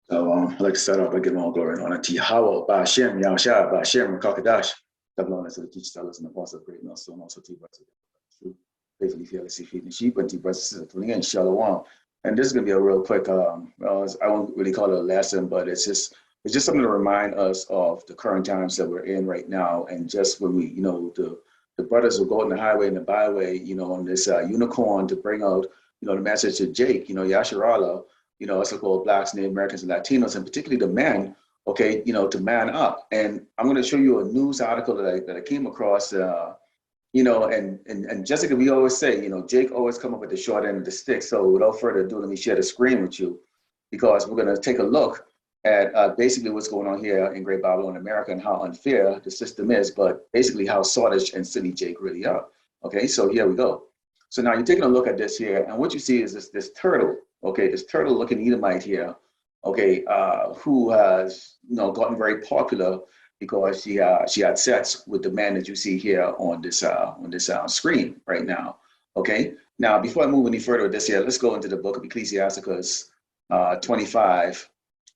So I'd like to start off by giving all glory and honor to Yahweh, Ba'ashem, Yahushua, Ba'ashem, Rakakadash, double honor to the teachers, tellers, and apostles of great millstone, and also to you, brothers, true, faithfully, fearlessly feeding the sheep, and to you, brothers and sisters, tuning in, Shalom. And this is going to be a real quick, I won't really call it a lesson, but it's just something to remind us of the current times that we're in right now. And just when we, the brothers will go on the highway and the byway, on this unicorn to bring out, the message to Jake, Yasharala, us so-called Blacks, Native Americans, and Latinos, and particularly the men, okay, to man up. And I'm going to show you a news article that I came across, and Jessica, we always say, Jake always come up with the short end of the stick. So without further ado, let me share the screen with you, because we're going to take a look at basically what's going on here in Great Babylon, America, and how unfair the system is, but basically how sottish and silly Jake really are. Okay, so here we go. So now you're taking a look at this here, and what you see is this turtle, okay, this turtle-looking Edomite here, okay, who has gotten very popular because she had sex with the man that you see here on this screen right now. Okay, now before I move any further with this here, let's go into the book of Ecclesiasticus 25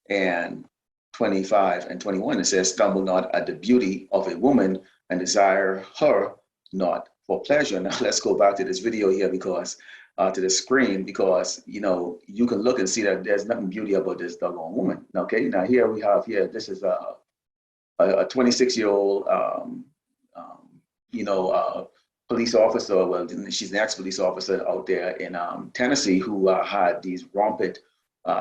and 21. It says, "Stumble not at the beauty of a woman, and desire her not for pleasure." Now let's go back to this video here, because to the screen, because you can look and see that there's nothing beauty about this doggone woman. Okay, now here we have this is a 26-year-old police officer. Well, she's an ex-police officer out there in Tennessee, who had these rampant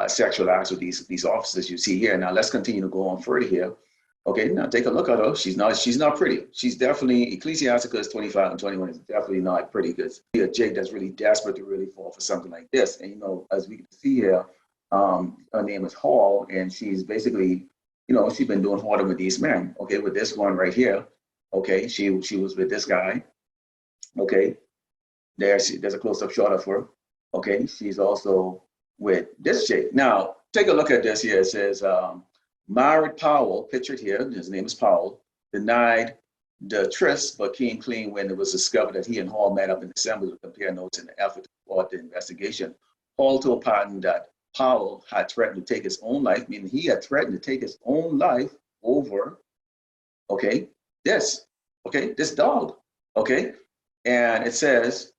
sexual acts with these officers you see here. Now let's continue to go on further here. Okay, now take a look at her. She's not pretty. She's definitely, Ecclesiasticus 25 and 21 is definitely not pretty, because a Jake that's really desperate to really fall for something like this. And as we can see here, her name is Hall, and she's basically, she's been doing harder with these men. Okay, with this one right here. Okay, she was with this guy. Okay, there's a close-up shot of her. Okay, she's also with this Jake. Now take a look at this here. It says, Myrick Powell, pictured here, his name is Powell, denied the tryst, but came clean when it was discovered that he and Hall met up in December to compare notes in the effort to thwart the investigation. Hall told Patton that Powell had threatened to take his own life, meaning he had threatened to take his own life over, this dog, And it says,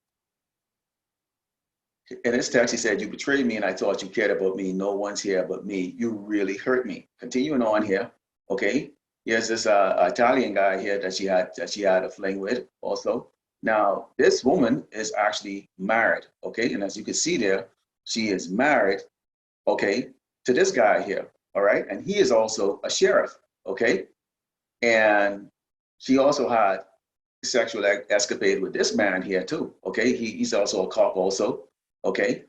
in his text, he said, "You betrayed me and I thought you cared about me. No one's here but me. You really hurt me." Continuing on here, okay? Here's this Italian guy here that she had a fling with also. Now, this woman is actually married, okay? And as you can see there, she is married, okay, to this guy here, all right? And he is also a sheriff, okay? And she also had sexual escapade with this man here too, okay? He's also a cop also. Okay,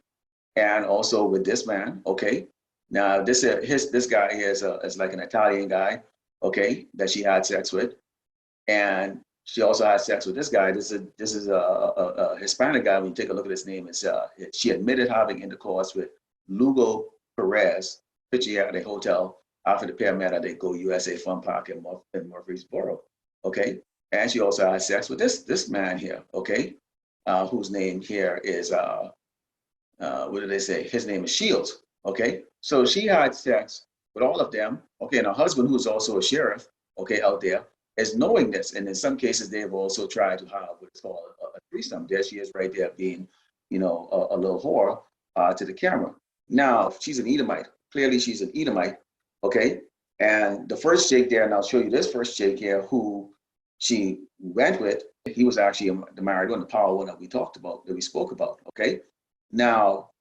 and also with this man. Okay, now this guy here is like an Italian guy. Okay, that she had sex with, and she also had sex with this guy. This is a Hispanic guy. When you take a look at his name, she admitted having intercourse with Lugo Perez, picture here at a hotel after the pair met at the Go USA Fun Park in Murfreesboro. Okay, and she also had sex with this man here. Okay, whose name here is what did they say? His name is Shields. Okay, so she had sex with all of them. Okay, and her husband, who's also a sheriff, okay, out there, is knowing this, and in some cases they've also tried to have what's called a threesome. There she is, right there, being, a little whore to the camera. Now she's an Edomite. Clearly, she's an Edomite. Okay, and the first Jake there, and I'll show you this first Jake here, who she went with. He was actually the married one, the power one that we talked about, that we spoke about. Okay. Now,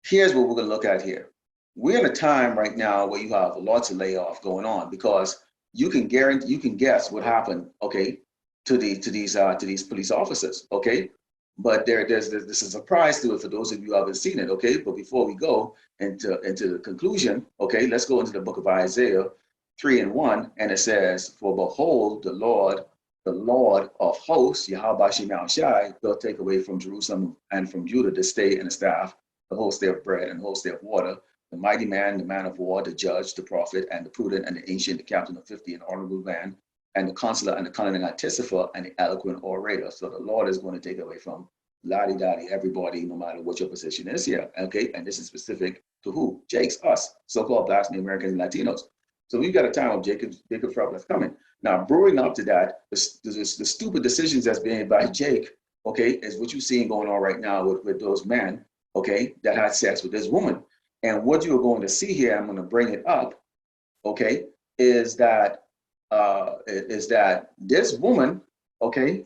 here's what we're going to look at here. We're in a time right now where you have lots of layoff going on, because you can guess what happened, okay, to these police officers, okay. But there's a surprise to it for those of you who haven't seen it, okay. But before we go into the conclusion, okay, let's go into the book of Isaiah 3:1, and it says, "For behold, the Lord of hosts, Yahweh Shem Shai, will take away from Jerusalem and from Judah the stay and the staff, the whole stay of bread and the whole stay of water, the mighty man, the man of war, the judge, the prophet, and the prudent, and the ancient, the captain of 50, an honorable man, and the counselor, and the cunning anticypher, and the eloquent orator." So the Lord is going to take away from lottie-dottie, everybody, no matter what your position is here, okay? And this is specific to who? Jakes, us, so-called Blacks, Native Americans, and Latinos. So we've got a time of Jacob trouble that's coming. Now, brewing up to that, the stupid decisions that's being made by Jake, okay, is what you're seeing going on right now with those men, okay, that had sex with this woman. And what you're going to see here, I'm going to bring it up, okay, is that this woman, okay,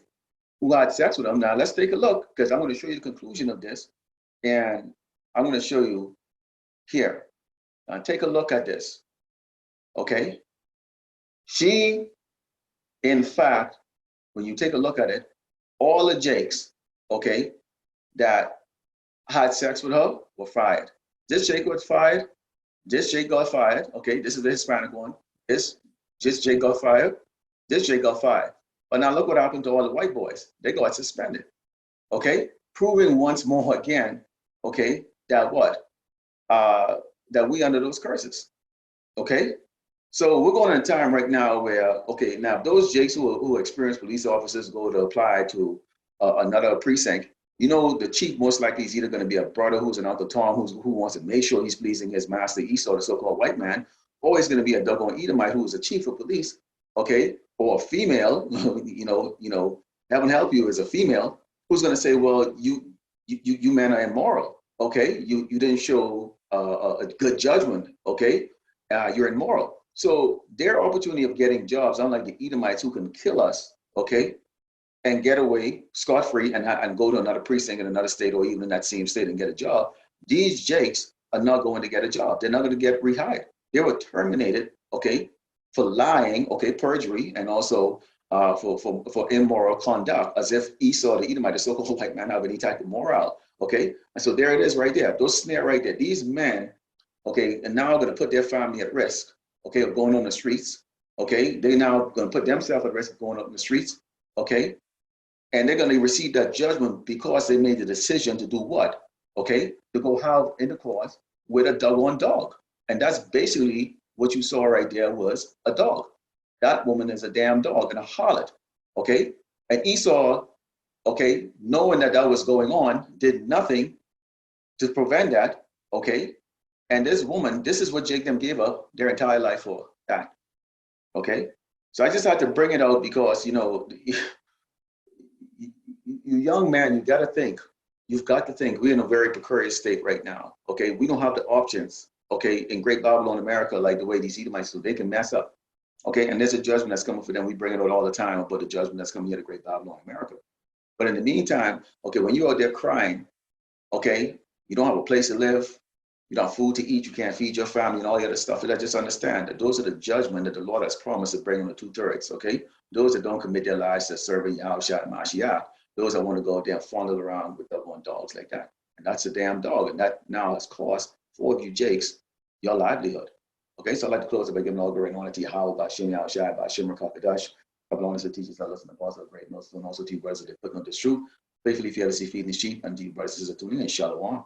who had sex with him. Now let's take a look, because I'm going to show you the conclusion of this, and I'm going to show you here. Now take a look at this, okay? She, in fact, when you take a look at it, all the Jakes, okay, that had sex with her were fired. This Jake was fired. This Jake got fired. Okay, this is the Hispanic one. This Jake got fired. This Jake got fired. But now look what happened to all the white boys. They got suspended. Okay, proving once more again, okay, that what? That we under those curses. Okay, so we're going in a time right now where, okay, now those Jakes who experienced police officers go to apply to another precinct, you know, the chief most likely is either going to be a brother who's an Uncle Tom who wants to make sure he's pleasing his master Esau, the so-called white man, or he's going to be a doggone Edomite who's a chief of police, okay, or a female, heaven help you, is a female who's going to say, well, you men are immoral, okay, you didn't show a good judgment, okay, you're immoral. So their opportunity of getting jobs, unlike the Edomites who can kill us, okay, and get away scot-free and go to another precinct in another state or even in that same state and get a job, these Jakes are not going to get a job. They're not going to get rehired. They were terminated, okay, for lying, okay, perjury, and also for immoral conduct, as if Esau, the Edomite, the so-called white man, have any type of moral, okay? And so there it is right there. Those snare right there. These men, okay, are now going to put their family at risk, okay, of going on the streets, okay? They're now going to put themselves at risk of going up in the streets, okay? And they're going to receive that judgment because they made the decision to do what? Okay, to go have intercourse with a doggone dog. And that's basically what you saw right there was a dog. That woman is a damn dog and a harlot. Okay, and Esau, okay, knowing that that was going on, did nothing to prevent that. Okay, and this woman, this is what Jacob gave up their entire life for. That. Okay, so I just had to bring it out because, you know, you young man, you got to think. You've got to think. We're in a very precarious state right now. Okay, we don't have the options. Okay, in Great Babylon, America, like the way these Edomites do, they can mess up. Okay, and there's a judgment that's coming for them. We bring it out all the time about the judgment that's coming here to Great Babylon, America. But in the meantime, okay, when you're out there crying, okay, you don't have a place to live, you don't have food to eat, you can't feed your family and all the other stuff. I just understand that those are the judgment that the Lord has promised to bring on the 2/3. Okay, those that don't commit their lives to serving Yahushua and Mashiach. Those that want to go out there and fondle around with doggone dogs like that. And that's a damn dog. And that now has cost 4 of you Jakes your livelihood. Okay, so I'd like to close it by giving all glory and honor to Yahweh, Bashim Yahushua, Bashim Rakakadash. Couple honors to teachers that listen to the great notes, and also to you brothers that put on this truth. Faithfully, if you ever see feeding the sheep, and to you brothers that are tuning in, Shalom.